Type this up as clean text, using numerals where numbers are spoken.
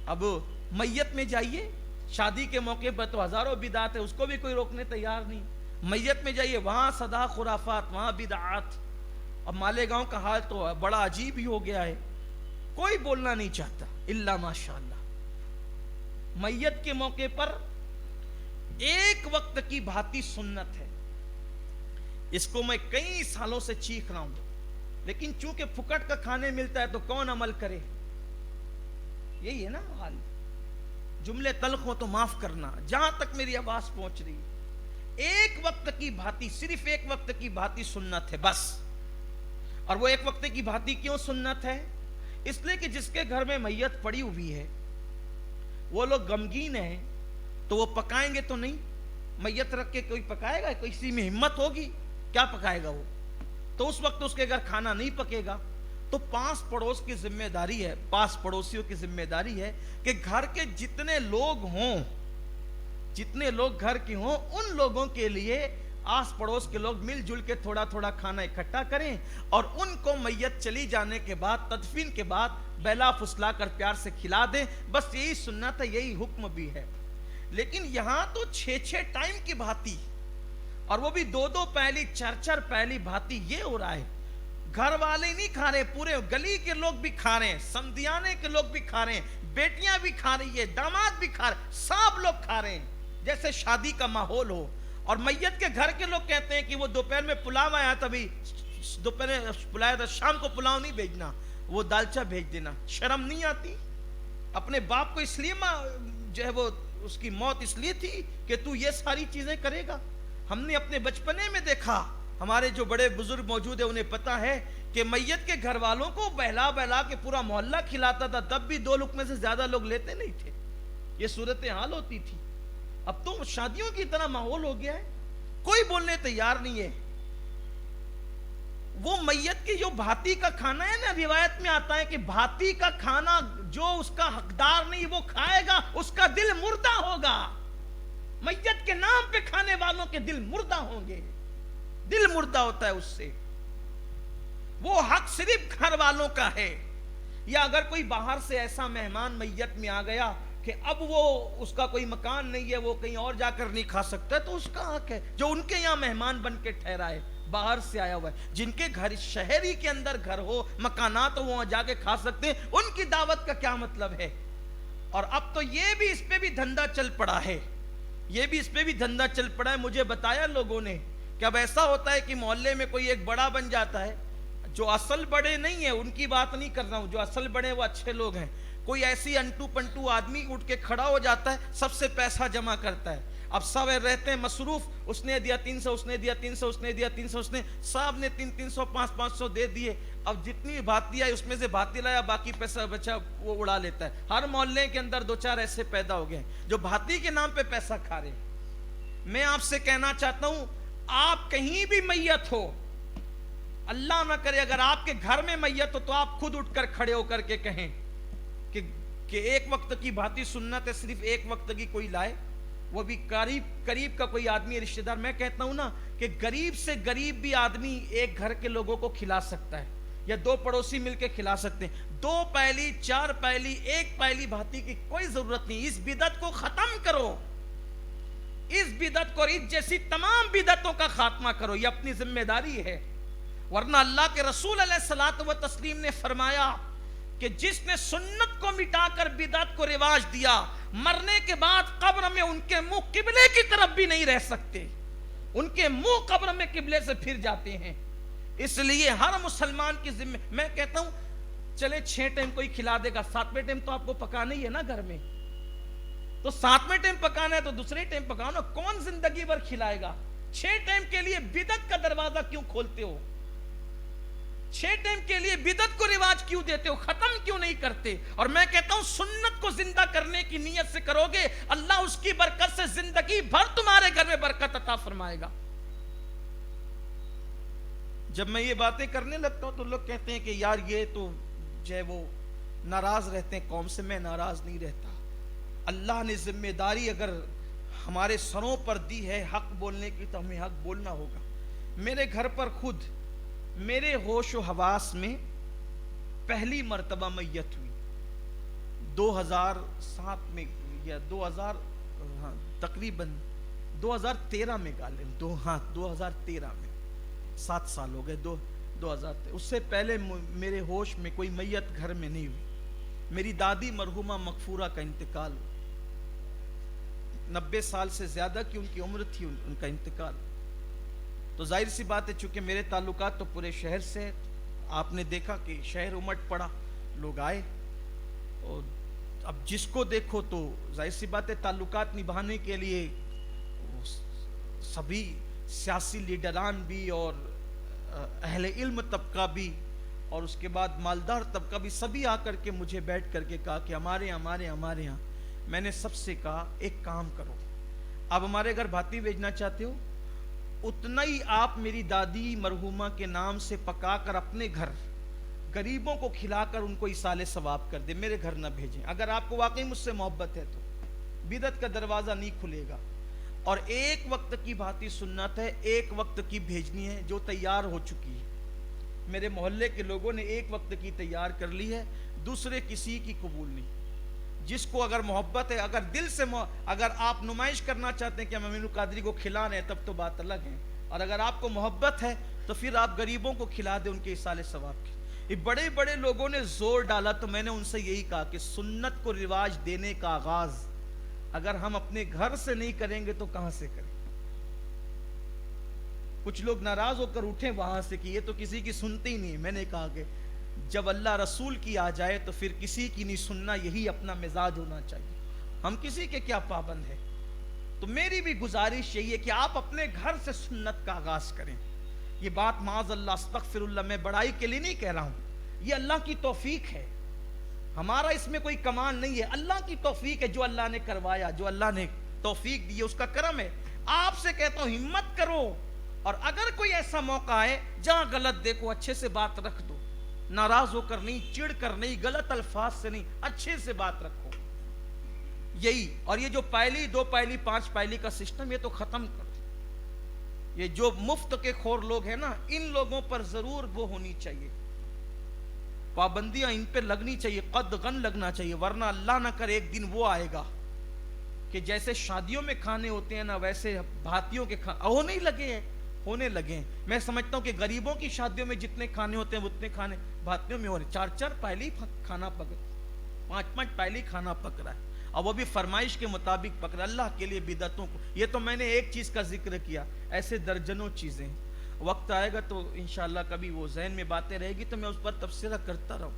اب میت میں جائیے، شادی کے موقع پر تو ہزاروں بدعات ہے، اس کو بھی کوئی روکنے تیار نہیں. میت میں جائیے، وہاں صدا خرافات، وہاں بدعات. اب مالیگاؤں کا حال تو بڑا عجیب ہی ہو گیا ہے، کوئی بولنا نہیں چاہتا الا ماشاء اللہ. میت کے موقع پر ایک وقت کی بھاتی سنت ہے، اس کو میں کئی سالوں سے چیخ رہا ہوں، لیکن چونکہ پھکٹ کا کھانے ملتا ہے تو کون عمل کرے. یہی ہے نا حال. جملے تلخ ہو تو معاف کرنا، جہاں تک میری آواز پہنچ رہی ہے. ایک وقت کی بھاتی، صرف ایک وقت کی بھاتی سنت ہے بس. اور وہ ایک وقت کی بھاتی کیوں سنت ہے؟ اس لیے کہ جس کے گھر میں میت پڑی ہوئی ہے وہ لوگ غمگین ہیں، تو وہ پکائیں گے تو نہیں. میت رکھ کے کوئی پکائے گا؟ کسی میں ہمت ہوگی؟ کیا پکائے گا وہ؟ تو اس وقت اس کے گھر کھانا نہیں پکے گا. تو پاس پڑوس کی ذمہ داری ہے، پاس پڑوسیوں کی ذمہ داری ہے کہ گھر کے جتنے لوگ ہوں، جتنے لوگ گھر کے ہوں، ان لوگوں کے لیے آس پڑوس کے لوگ مل جل کے تھوڑا تھوڑا کھانا اکٹھا کریں، اور ان کو میت چلی جانے کے بعد، تدفین کے بعد بیلا پھسلا کر پیار سے کھلا دیں. بس یہی سنت ہے، یہی حکم بھی ہے. لیکن یہاں تو 6 ٹائم کی بھاتی، اور وہ بھی 2 پہلی 4 پہلی بھاتی. یہ ہو رہا ہے، گھر والے نہیں کھا رہے، پورے گلی کے لوگ بھی کھا رہے ہیں، سمدیانے کے لوگ بھی کھا رہے ہیں، بیٹیاں بھی کھا رہی ہے، داماد بھی کھا رہے ہیں، سب لوگ کھا رہے ہیں جیسے شادی کا ماحول ہو. اور میت کے گھر کے لوگ کہتے ہیں کہ وہ دوپہر میں پلاو آیا تھا، بھی دوپہر پلایا تھا، شام کو پلاو نہیں بھیجنا، وہ دالچا بھیج دینا. شرم نہیں آتی؟ اپنے باپ کو اس لیے جو ہے وہ اس کی موت اس لیے تھی کہ تو یہ ساری چیزیں کرے گا. ہم نے اپنے بچپنے میں دیکھا، ہمارے جو بڑے بزرگ موجود ہیں انہیں پتا ہے کہ میت کے گھر والوں کو بہلا بہلا کے پورا محلہ کھلاتا تھا، تب بھی 2 لقمے سے زیادہ لوگ لیتے نہیں تھے. یہ صورتحال ہوتی تھی. اب تو شادیوں کی طرح ماحول ہو گیا ہے، کوئی بولنے تیار نہیں ہے. وہ میت کی جو بھاتی کا کھانا ہے نا، روایت میں آتا ہے کہ بھاتی کا کھانا جو اس کا حقدار نہیں وہ کھائے گا، اس کا دل مردہ ہوگا. میت کے نام پہ کھانے والوں کے دل مردہ ہوں گے، دل مردہ ہوتا ہے اس سے. وہ حق صرف گھر والوں کا ہے. یا اگر کوئی باہر سے ایسا مہمان میت میں آ گیا کہ اب وہ اس کا کوئی مکان نہیں ہے، وہ کہیں اور جا کر نہیں کھا سکتا، تو اس کا حق ہے. جو ان کے یہاں مہمان بن کے ٹھہرا ہے، باہر سے آیا ہوا ہے، جن کے گھر شہر ہی کے اندر گھر ہو، مکانات ہو، وہاں جا کے کھا سکتے ہیں، ان کی دعوت کا کیا مطلب ہے؟ اور اب تو یہ بھی اس پہ بھی دھندا چل پڑا ہے، یہ بھی اس پہ بھی دھندا چل پڑا ہے. مجھے بتایا لوگوں نے کہ اب ایسا ہوتا ہے کہ محلے میں کوئی ایک بڑا بن جاتا ہے، جو اصل بڑے نہیں ہیں ان کی بات نہیں کر رہا ہوں، جو اصل بڑے وہ اچھے لوگ ہیں، کوئی ایسی انٹو پنٹو آدمی اٹھ کے کھڑا ہو جاتا ہے، سب سے پیسہ جمع کرتا ہے. اب سب رہتے ہیں مصروف، اس نے دیا 300، اس نے دیا 300، اس نے دیا 300، اس نے سب نے 300 500 دے دیے. اب جتنی بھاتی آئی اس میں سے بھاتی لایا، باقی پیسہ بچا وہ اڑا لیتا ہے. ہر محلے کے اندر 2 4 ایسے پیدا ہو گئے ہیں جو بھاتی کے نام پہ پیسہ کھا رہے ہیں. میں آپ سے کہنا چاہتا ہوں، آپ کہیں بھی میت ہو، اللہ نہ کرے اگر آپ کے گھر میں میت ہو، تو آپ خود اٹھ کر کھڑے ہو کر کے کہیں کہ ایک وقت کی بھاتی سنت ہے، صرف ایک وقت کی کوئی لائے، وہ بھی قریب کا کوئی آدمی رشتہ دار. میں کہتا ہوں نا کہ غریب سے غریب بھی آدمی ایک گھر کے لوگوں کو کھلا سکتا ہے، یا 2 پڑوسی مل کے کھلا سکتے ہیں. 2 پہلی 4 پہلی 1 پہلی بھاتی کی کوئی ضرورت نہیں. اس بدعت کو ختم کرو، اس بدعت کو، اس جیسی تمام بدعتوں کا خاتمہ کرو. یہ اپنی ذمہ داری ہے. ورنہ اللہ کے رسول علیہ الصلوۃ والتسلیم نے فرمایا کہ جس نے سنت کو مٹا کر بدعت کو رواج دیا، مرنے کے بعد قبر میں ان کے منہ قبلے کی طرف بھی نہیں رہ سکتے، ان کے منہ قبر میں قبلے سے پھر جاتے ہیں. اس لیے ہر مسلمان کی ذمہ، میں کہتا ہوں چلے 6 ٹائم کوئی کھلا دے گا، 7ویں ٹائم تو آپ کو پکانا ہی ہے نا گھر میں، تو 7ویں ٹائم پکانا ہے تو دوسرے ٹائم پکاؤ نا. کون زندگی بھر کھلائے گا؟ 6 ٹائم کے لیے بدعت کا دروازہ کیوں کھولتے ہو؟ 6 ٹائم کے لیے بدعت کو رواج کیوں دیتے ہو؟ ختم کیوں نہیں کرتے؟ اور میں کہتا ہوں سنت کو زندہ کرنے کی نیت سے کرو گے، اللہ اس کی برکت سے زندگی بھر تمہارے گھر میں برکت عطا فرمائے گا. جب میں یہ باتیں کرنے لگتا ہوں تو لوگ کہتے ہیں کہ یار یہ تو جو ہے وہ ناراض رہتے ہیں قوم سے. میں ناراض نہیں رہتا. اللہ نے ذمہ داری اگر ہمارے سروں پر دی ہے حق بولنے کی تو ہمیں حق بولنا ہوگا. میرے گھر پر خود میرے ہوش و حواس میں پہلی مرتبہ میت ہوئی. 2007 میں یا 2000 ہاں تقریباً 2013 میں گالے 2013 میں 7 سال ہو گئے 2013. اس سے پہلے میرے ہوش میں کوئی میت گھر میں نہیں ہوئی. میری دادی مرحومہ مغفورہ کا انتقال 90 سال سے زیادہ کی ان کی عمر تھی ان کا انتقال. تو ظاہر سی بات ہے چونکہ میرے تعلقات تو پورے شہر سے، آپ نے دیکھا کہ شہر امٹ پڑا، لوگ آئے، اور اب جس کو دیکھو تو ظاہر سی بات ہے تعلقات نبھانے کے لیے سبھی سیاسی لیڈران بھی اور اہل علم طبقہ بھی اور اس کے بعد مالدار طبقہ بھی سبھی آ کر کے مجھے بیٹھ کر کے کہا کہ ہمارے یہاں. میں نے سب سے کہا ایک کام کرو، آپ ہمارے گھر بھاتی بھیجنا چاہتے ہو، اتنا ہی آپ میری دادی مرحومہ کے نام سے پکا کر اپنے گھر غریبوں کو کھلا کر ان کو ایصال ثواب کر دے، میرے گھر نہ بھیجیں. اگر آپ کو واقعی مجھ سے محبت ہے تو بدعت کا دروازہ نہیں کھلے گا. اور ایک وقت کی بھاتی سنت ہے، ایک وقت کی بھیجنی ہے جو تیار ہو چکی ہے. میرے محلے کے لوگوں نے ایک وقت کی تیار کر لی ہے، دوسرے کسی کی قبول نہیں. جس کو اگر محبت ہے، اگر دل سے اگر آپ نمائش کرنا چاہتے ہیں کہ ہم امین القادری کو کھلا رہے ہیں تب تو بات الگ ہے، اور اگر آپ کو محبت ہے تو پھر آپ غریبوں کو کھلا دیں ان کے ایصال ثواب کی. یہ بڑے بڑے لوگوں نے زور ڈالا تو میں نے ان سے یہی کہا کہ سنت کو رواج دینے کا آغاز اگر ہم اپنے گھر سے نہیں کریں گے تو کہاں سے کریں. کچھ لوگ ناراض ہو کر اٹھیں وہاں سے کہ یہ تو کسی کی سنتے ہی نہیں. میں نے کہا کہ جب اللہ رسول کی آ جائے تو پھر کسی کی نہیں سننا، یہی اپنا مزاج ہونا چاہیے. ہم کسی کے کیا پابند ہیں. تو میری بھی گزارش یہی ہے کہ آپ اپنے گھر سے سنت کا آغاز کریں. یہ بات معاذ اللہ استغفر اللہ میں بڑائی کے لیے نہیں کہہ رہا ہوں، یہ اللہ کی توفیق ہے، ہمارا اس میں کوئی کمال نہیں ہے. اللہ کی توفیق ہے، جو اللہ نے کروایا، جو اللہ نے توفیق دی ہے اس کا کرم ہے. آپ سے کہتا ہوں ہمت کرو، اور اگر کوئی ایسا موقع ہے جہاں غلط دیکھو اچھے سے بات رکھ دو، ناراض ہو کر نہیں، چڑ کر نہیں، غلط الفاظ سے نہیں، اچھے سے بات رکھو. یہی. اور یہ جو پہلی 2 پہلی 5 پہلی کا سسٹم یہ تو ختم کرو. یہ جو مفت کے خور لوگ ہیں نا، ان لوگوں پر ضرور وہ ہونی چاہیے، پابندیاں ان پہ لگنی چاہیے، قدغن لگنا چاہیے. ورنہ اللہ نہ کرے ایک دن وہ آئے گا کہ جیسے شادیوں میں کھانے ہوتے ہیں نا ویسے بھاتیوں کے ہونے لگے ہیں. میں سمجھتا ہوں کہ غریبوں کی شادیوں میں جتنے کھانے ہوتے ہیں اتنے کھانے بھاتیوں میں ہو رہے. 4 پہلی کھانا پک رہا، 5 پہلی کھانا پک رہا ہے، اور وہ بھی فرمائش کے مطابق پک رہا. اللہ کے لیے بدعتوں کو، یہ تو میں نے ایک چیز کا ذکر کیا، ایسے درجنوں چیزیں. وقت آئے گا تو انشاءاللہ کبھی وہ ذہن میں باتیں رہے گی تو میں اس پر تبصرہ کرتا رہوں.